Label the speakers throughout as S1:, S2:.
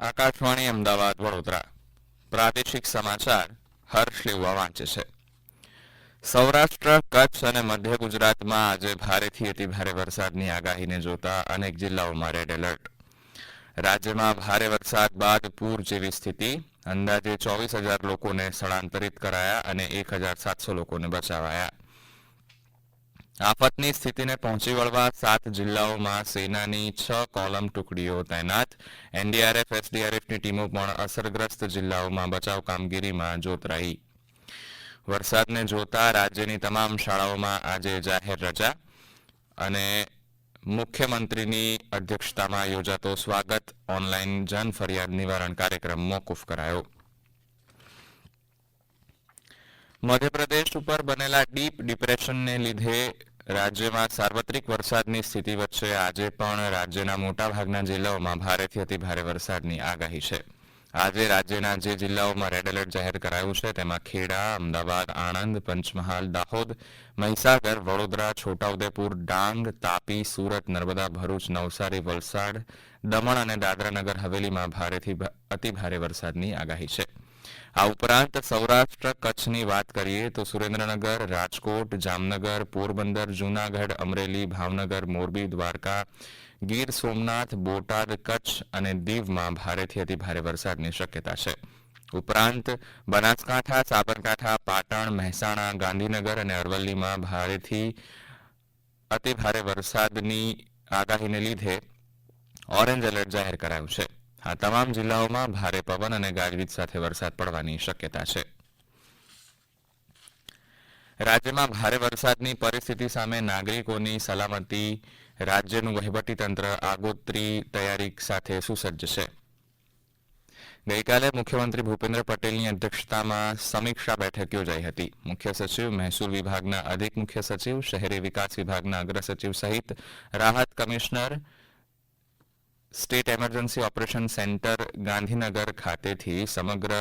S1: આકાશવાણી અમદાવાદ વડોદરા પ્રાદેશિક સમાચાર હર્ષ લેવા વાંચે છે. સૌરાષ્ટ્ર, કચ્છ અને મધ્ય ગુજરાતમાં આજે ભારેથી અતિભારે વરસાદની આગાહીને જોતા અનેક જિલ્લાઓમાં રેડ એલર્ટ. રાજ્યમાં ભારે વરસાદ બાદ પૂર જેવી સ્થિતિ. અંદાજે 24,000 લોકોને સ્થળાંતરિત કરાયા અને 1,700 લોકોને બચાવાયા. આફતની સ્થિતિને પહોંચી વળવા 7 જિલ્લાઓમાં સેનાની 6 કોલમ ટુકડીઓ તૈનાત. એનડીઆરએફ, એસડીઆરએફની ટીમો પણ અસરગ્રસ્ત જિલ્લાઓમાં બચાવ કામગીરીમાં જોતરાઈ. વરસાદને જોતા રાજ્યની તમામ શાળાઓમાં આજે જાહેર રજા અને મુખ્યમંત્રીની અધ્યક્ષતામાં યોજાતો સ્વાગત ઓનલાઈન જન ફરિયાદ નિવારણ કાર્યક્રમ મોકૂફ કરાયો. મધ્યપ્રદેશ ઉપર બનેલા ડીપ ડિપ્રેશનને લીધે રાજ્યમાં સાર્વત્રિક વરસાદની સ્થિતિ વચ્ચે આજે પણ રાજ્યના મોટાભાગના જિલ્લાઓમાં ભારેથી અતિભારે વરસાદની આગાહી છે. આજે રાજ્યના જે જિલ્લાઓમાં રેડ એલર્ટ જાહેર કરાયું છે તેમાં ખેડા, અમદાવાદ, આણંદ, પંચમહાલ, દાહોદ, મહીસાગર, વડોદરા, છોટાઉદેપુર, ડાંગ, તાપી, સુરત, નર્મદા, ભરૂચ, નવસારી, વલસાડ, દમણ અને દાદરાનગર હવેલીમાં ભારેથી અતિભારે વરસાદની આગાહી છે. આ ઉપરાંત સૌરાષ્ટ્ર, કચ્છની વાત કરીએ તો સુરેન્દ્રનગર, રાજકોટ, જામનગર, પોરબંદર, જૂનાગઢ, અમરેલી, ભાવનગર, મોરબી, દ્વારકા, ગીર સોમનાથ, બોટાદ, કચ્છ અને દીવમાં ભારેથી અતિભારે વરસાદની શક્યતા છે. ઉપરાંત બનાસકાંઠા, સાબરકાંઠા, પાટણ, મહેસાણા, ગાંધીનગર અને અરવલ્લીમાં ભારેથી અતિભારે વરસાદની આગાહીને લીધે ઓરેન્જ એલર્ટ જાહેર કરાયું છે. આ તમામ જિલ્લાઓમાં ભારે પવન અને ગાજવીજ સાથે વરસાદ પડવાની શક્યતા છે. રાજ્યમાં ભારે વરસાદની પરિસ્થિતિ સામે નાગરિકોની સલામતી રાજ્યનું વહીવટીતંત્ર આગોતરી તૈયારી સાથે સુસજ્જ છે. ગઈકાલે મુખ્યમંત્રી ભૂપેન્દ્ર પટેલની અધ્યક્ષતામાં સમીક્ષા બેઠક યોજાઈ હતી. મુખ્ય સચિવ, મહેસૂલ વિભાગના અધિક મુખ્ય સચિવ, શહેરી વિકાસ વિભાગના અગ્ર સચિવ સહિત રાહત commissioner, state emergency operation centre Gandhinagar ખાતેથી સમગ્ર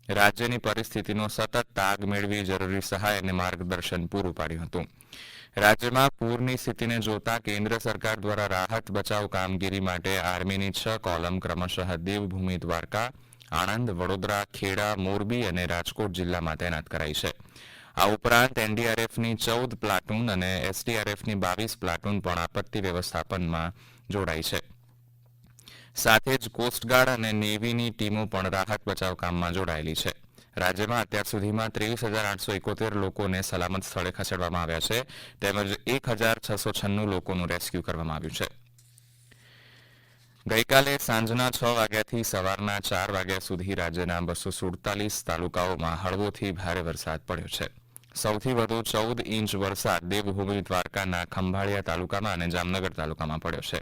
S1: રાજ્યની પરિસ્થિતિનો સતત તાગ મેળવી જરૂરી સહાય અને માર્ગદર્શન પૂરું પાડ્યું હતું. રાજ્યમાં પૂરની સ્થિતિને જોતા કેન્દ્ર સરકાર દ્વારા રાહત બચાવ કામગીરી માટે આર્મીની 6 કોલમ ક્રમશઃ દેવભૂમિ, દ્વારકા, આણંદ, વડોદરા, ખેડા, મોરબી અને રાજકોટ જિલ્લામાં તૈનાત કરાઈ છે. આ ઉપરાંત એનડીઆરએફની 14 પ્લાટૂન અને એસડીઆરએફની 22 પ્લાટૂન પણ આપત્તિ વ્યવસ્થાપનમાં જોડાઈ છે. સાથે જ કોસ્ટગાર્ડ અને નેવીની ટીમો પણ રાહત બચાવ કામમાં જોડાયેલી છે. રાજ્યમાં અત્યાર સુધીમાં 23,871 લોકોને સલામત સ્થળે ખસેડવામાં આવ્યા છે, તેમજ 1,696 લોકોનું રેસ્ક્યુ કરવામાં આવ્યું છે. ગઈકાલે સાંજના 6 વાગ્યાથી સવારના 4 વાગ્યા સુધી રાજ્યના 247 તાલુકાઓમાં હળવોથી ભારે વરસાદ પડ્યો છે. સૌથી વધુ 14 ઇંચ વરસાદ દેવભૂમિ દ્વારકાના ખંભાળિયા તાલુકામાં અને જામનગર તાલુકામાં પડ્યો છે,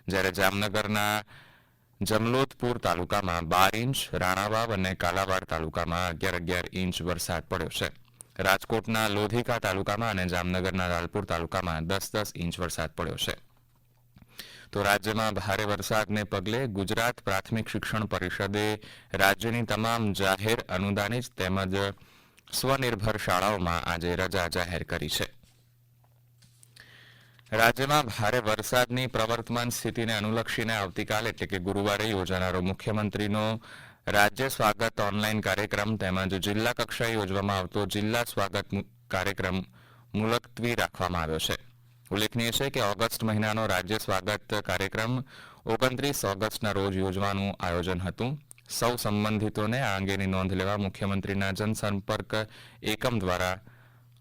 S1: જ્યારે જામનગરના જમલોદપુર તાલુકામાં 12 ઇંચ, રાણાવાવ અને કાલાવાડ તાલુકામાં 11 ઇંચ વરસાદ પડ્યો છે. રાજકોટના લોધિકા તાલુકામાં અને જામનગરના લાલપુર તાલુકામાં 10 ઇંચ વરસાદ પડ્યો છે. તો રાજ્યમાં ભારે વરસાદને પગલે ગુજરાત પ્રાથમિક શિક્ષણ પરિષદે રાજ્યની તમામ જાહેર, અનુદાનિત તેમજ સ્વનિર્ભર શાળાઓમાં આજે રજા જાહેર કરી છે. રાજ્યમાં ભારે વરસાદની પ્રવર્તમાન સ્થિતિને અનુલક્ષીને આવતીકાલે એટલે કે ગુરુવારે યોજાનારો મુખ્યમંત્રીનો રાજ્ય સ્વાગત ઓનલાઈન કાર્યક્રમ તેમજ જિલ્લા કક્ષાએ યોજવામાં આવતો જિલ્લા સ્વાગત કાર્યક્રમ મુલતવી રાખવામાં આવ્યો છે. ઉલ્લેખનીય છે કે ઓગસ્ટ મહિનાનો રાજ્ય સ્વાગત કાર્યક્રમ 29 ઓગસ્ટના રોજ યોજવાનું આયોજન હતું. સૌ સંબંધિતોને આ અંગેની નોંધ લેવા મુખ્યમંત્રીના જનસંપર્ક એકમ દ્વારા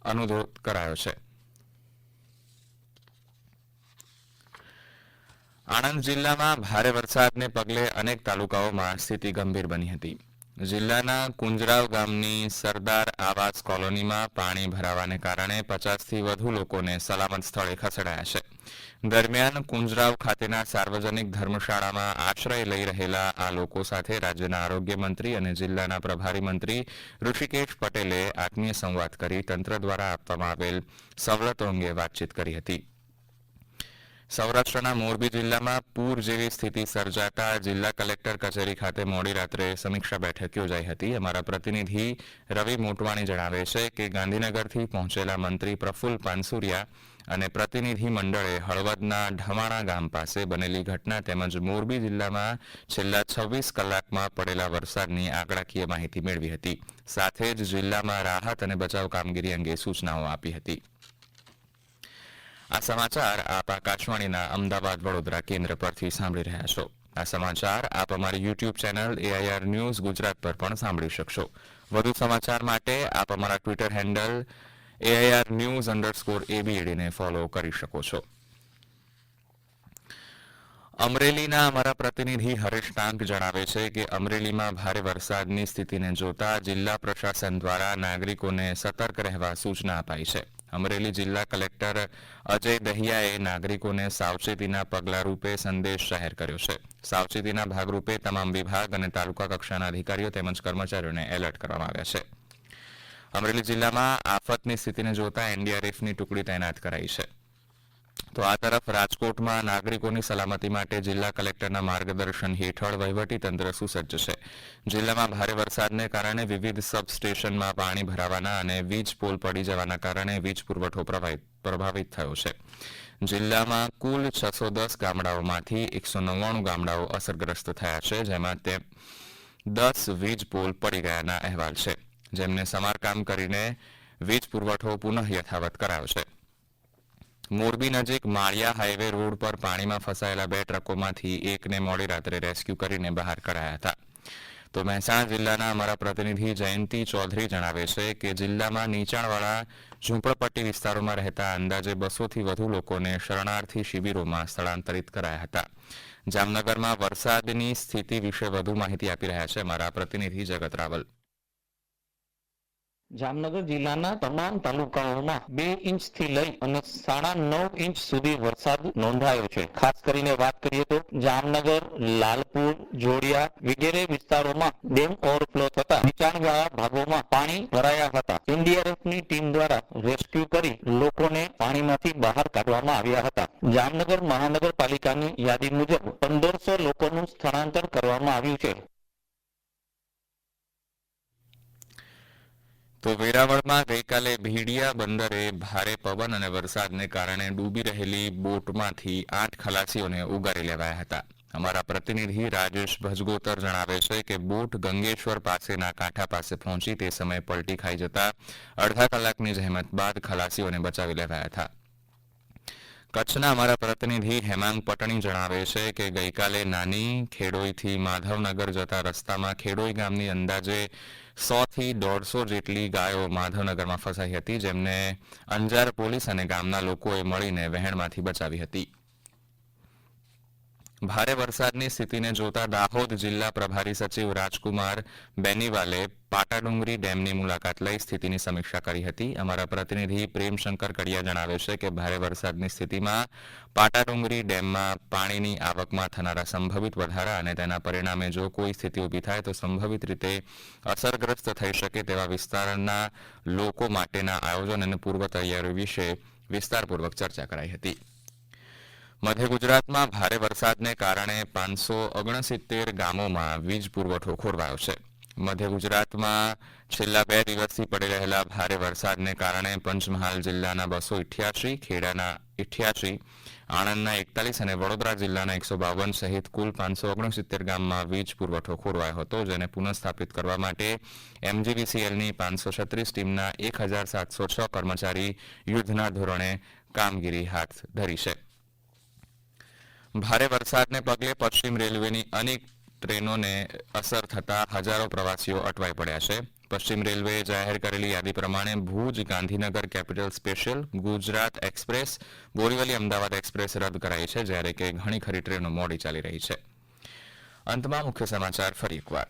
S1: અનુરોધ કરાયો છે. આણંદ જિલ્લામાં ભારે વરસાદને પગલે અનેક તાલુકાઓમાં સ્થિતિ ગંભીર બની હતી. જિલ્લાના કુંજરાવ ગામની સરદાર આવાસ કોલોનીમાં પાણી ભરાવાને કારણે 50થી વધુ લોકોને સલામત સ્થળે ખસેડાયા છે. દરમિયાન કુંજરાવ ખાતેના સાર્વજનિક ધર્મશાળામાં આશ્રય લઈ રહેલા આ લોકો સાથે રાજ્યના આરોગ્ય મંત્રી અને જિલ્લાના પ્રભારી મંત્રી ઋષિકેશ પટેલે આત્મીય સંવાદ કરી તંત્ર દ્વારા આપવામાં આવેલ સવલતો અંગે વાતચીત કરી હતી. સૌરાષ્ટ્રના મોરબી જિલ્લામાં પૂર જેવી સ્થિતિ સર્જાતા જિલ્લા કલેક્ટર કચેરી ખાતે મોડી રાત્રે સમીક્ષા બેઠક યોજાઈ હતી. અમારા પ્રતિનિધિ રવિ મોટવાણી જણાવે છે કે ગાંધીનગરથી પહોંચેલા મંત્રી પ્રફુલ્લ પાનસુરિયા અને પ્રતિનિધિ મંડળે હળવદના ઢવાણા ગામ પાસે બનેલી ઘટના તેમજ મોરબી જિલ્લામાં છેલ્લા 26 કલાકમાં પડેલા વરસાદની આંકડાકીય માહિતી મેળવી હતી. સાથે જ જિલ્લામાં રાહત અને બચાવ કામગીરી અંગે સૂચનાઓ આપી હતી. આ સમાચાર આપ આકાશવાણીના અમદાવાદ વડોદરા કેન્દ્ર પરથી સાંભળી રહ્યા છો. આ સમાચાર આપ અમારી YouTube channel AIR news Gujarat પર પણ સાંભળી શકશો. વધુ સમાચાર માટે આપ અમારા ટ્વિટર હેન્ડલ AIR_news_ABED ને ફોલો કરી શકો છો. અમરેલીના અમારા પ્રતિનિધિ હરેશ ટાંક જણાવે છે કે અમરેલીમાં ભારે વરસાદની સ્થિતિને જોતા જિલ્લા પ્રશાસન દ્વારા નાગરિકોને સતર્ક રહેવા સૂચના અપાઈ છે. અમરેલી જિલ્લા કલેક્ટર અજય દહિયાએ નાગરિકોને સાવચેતીના પગલા રૂપે સંદેશ જાહેર કર્યો છે. સાવચેતીના ભાગરૂપે તમામ વિભાગ અને તાલુકા કક્ષાના અધિકારીઓ તેમજ કર્મચારીઓને એલર્ટ કરવામાં આવ્યા છે. અમરેલી જિલ્લામાં આફતની સ્થિતિને જોતા NDRFની ટુકડી તૈનાત કરાઈ છે. તો આ તરફ રાજકોટમાં નાગરિકોની સલામતી માટે જિલ્લા કલેક્ટરના માર્ગદર્શન હેઠળ વહીવટીતંત્ર સુસજ્જ છે. જિલ્લામાં ભારે વરસાદને કારણે વિવિધ સબસ્ટેશનમાં પાણી ભરાવાના અને વીજ પોલ પડી જવાના કારણે વીજ પુરવઠો પ્રભાવિત થયો છે. જિલ્લામાં કુલ 610 ગામડાઓમાંથી 199 ગામડાઓ અસરગ્રસ્ત થયા છે, જેમાં 10 વીજ પોલ પડી ગયાના અહેવાલ છે, જેમને સમારકામ કરીને વીજ પુરવઠો પુનઃ યથાવત કરાયો છે. મોરબી નજીક માળિયા હાઈવે રોડ પર પાણીમાં ફસાયેલા 2 ટ્રકોમાંથી એકને મોડી રાત્રે રેસ્ક્યુ કરીને બહાર કઢાયા હતા. તો મહેસાણા જિલ્લાના અમારા પ્રતિનિધિ જયંતિ ચૌધરી જણાવે છે કે જિલ્લામાં નીચાણવાળા ઝૂંપડપટ્ટી વિસ્તારોમાં રહેતા અંદાજે 200થી વધુ લોકોને શરણાર્થી શિબિરોમાં સ્થળાંતરિત કરાયા હતા. જામનગરમાં વરસાદની સ્થિતિ વિશે વધુ માહિતી આપી રહ્યા છે અમારા પ્રતિનિધિ જગત રાવલ.
S2: જામનગર જિલ્લાના તમામ તાલુકાઓમાં 2 ઇંચથી લઈ અને 9.5 ઇંચ સુધી વરસાદ નોંધાયો છે. ખાસ કરીને વાત કરીએ તો જામનગર, લાલપુર, જોડિયા વગેરે વિસ્તારોમાં ડેમ ઓવરફ્લો થતા નીચાણવાળા ભાગોમાં પાણી ભરાયા હતા. NDRFની ટીમ દ્વારા રેસ્ક્યુ કરી લોકોને પાણીમાંથી બહાર કાઢવામાં આવ્યા હતા. જામનગર મહાનગરપાલિકાની યાદી મુજબ 1500 લોકોનું સ્થળાંતર કરવામાં આવ્યું છે.
S1: તો વેરાવળમાં ગઈકાલે ભીડિયા બંદરે ભારે પવન અને વરસાદને કારણે ડૂબી રહેલી બોટમાંથી 8 ખલાસીઓને ઉગારી લેવાયા હતા. અમારા પ્રતિનિધિ રાજેશ ભજગોતર જણાવે છે કે બોટ ગંગેશ્વર પાસેના કાંઠા પાસે પહોંચી તે સમયે પલટી ખાઈ જતા અડધા કલાકની જહેમત બાદ ખલાસીઓને બચાવી લેવાયા હતા. કચ્છના અમારા પ્રતિનિધિ હેમાંગ પટણી જણાવે છે કે ગઈકાલે નાની ખેડોઈથી માધવનગર જતા રસ્તામાં ખેડોઈ ગામની અંદાજે 100 થી 150 જેટલી ગાયો માધવનગરમાં ફસાઈ હતી, જેમને અંજાર પોલીસ અને ગામના લોકોએ મળીને વહેણમાંથી બચાવી હતી. ભારે વરસાદની સ્થિતિને જોતા દાહોદ જિલ્લા પ્રભારી સચિવ રાજકુમાર બેનીવાલે પાટાડુંગરી ડેમની મુલાકાત લઈ સ્થિતિની સમીક્ષા કરી હતી. અમારા પ્રતિનિધિ પ્રેમશંકર કડિયા જણાવે છે કે ભારે વરસાદની સ્થિતિમાં પાટાડુંગરી ડેમમાં પાણીની આવકમાં થનારા સંભવિત વધારા અને તેના પરિણામે જો કોઈ સ્થિતિ ઊભી થાય તો સંભવિત રીતે અસરગ્રસ્ત થઈ શકે તેવા વિસ્તારના લોકો માટેના આયોજન અને પૂર્વ તૈયારીઓ વિશે વિસ્તારપૂર્વક ચર્ચા કરાઈ હતી. મધ્ય ગુજરાતમાં ભારે વરસાદને કારણે 569 ગામોમાં વીજ પુરવઠો ખોરવાયો છે. મધ્ય ગુજરાતમાં છેલ્લા 2 દિવસથી પડી રહેલા ભારે વરસાદને કારણે પંચમહાલ જિલ્લાના 288, ખેડાના 88, આણંદના 41 અને વડોદરા જિલ્લાના 152 સહિત કુલ 569 ગામમાં વીજ પુરવઠો ખોરવાયો હતો, જેને પુનઃસ્થાપિત કરવા માટે MGVCLની 536 ટીમના 1706 કર્મચારી યુદ્ધના ધોરણે કામગીરી હાથ ધરી છે. ભારે વરસાદને પગલે પશ્ચિમ રેલવેની અનેક ટ્રેનોને અસર થતા હજારો પ્રવાસીઓ અટવાઈ પડ્યા છે. પશ્ચિમ રેલવેએ જાહેર કરેલી યાદી પ્રમાણે Bhuj Gandhinagar capital special, Gujarat express, Borivali Ahmedabad express રદ કરાઈ છે, જ્યારે કે ઘણી ખરી ટ્રેનો મોડી ચાલી રહી છે. અંતમાં મુખ્ય સમાચાર ફરી એકવાર.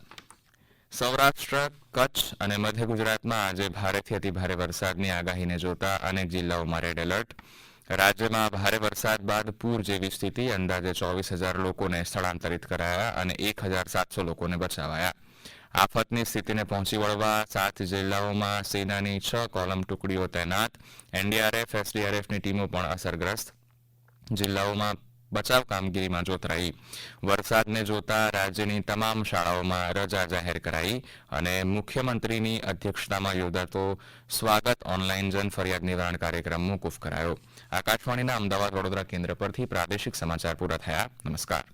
S1: સૌરાષ્ટ્ર, કચ્છ અને મધ્ય ગુજરાતમાં આજે ભારેથી અતિભારે વરસાદની આગાહીને જોતા અનેક જિલ્લાઓમાં રેડ એલર્ટ. રાજ્યમાં ભારે વરસાદ બાદ પૂર જેવી સ્થિતિ, અંદાજે 24,000 લોકોને સ્થળાંતરિત કરાયા અને 1,700 લોકોને બચાવાયા. આફતની સ્થિતિને પહોંચી વળવા 7 જિલ્લાઓમાં સેનાની 6 કોલમ ટુકડીઓ તૈનાત. NDRF, SDRFની ટીમો પણ અસરગ્રસ્ત. જિલ્લાઓમાં બચાવ કામગીરીમાં જોતરાઈ. વરસાદને જોતા રાજ્યની તમામ શાળાઓમાં રજા જાહેર કરાઈ અને મુખ્યમંત્રીની અધ્યક્ષતામાં યોજાતો સ્વાગત ઓનલાઈન જન ફરિયાદ નિવારણ કાર્યક્રમ મોકૂફ કરાયો. આકાશવાણીના અમદાવાદ વડોદરા કેન્દ્ર પરથી પ્રાદેશિક સમાચાર પૂરા થયા. નમસ્કાર.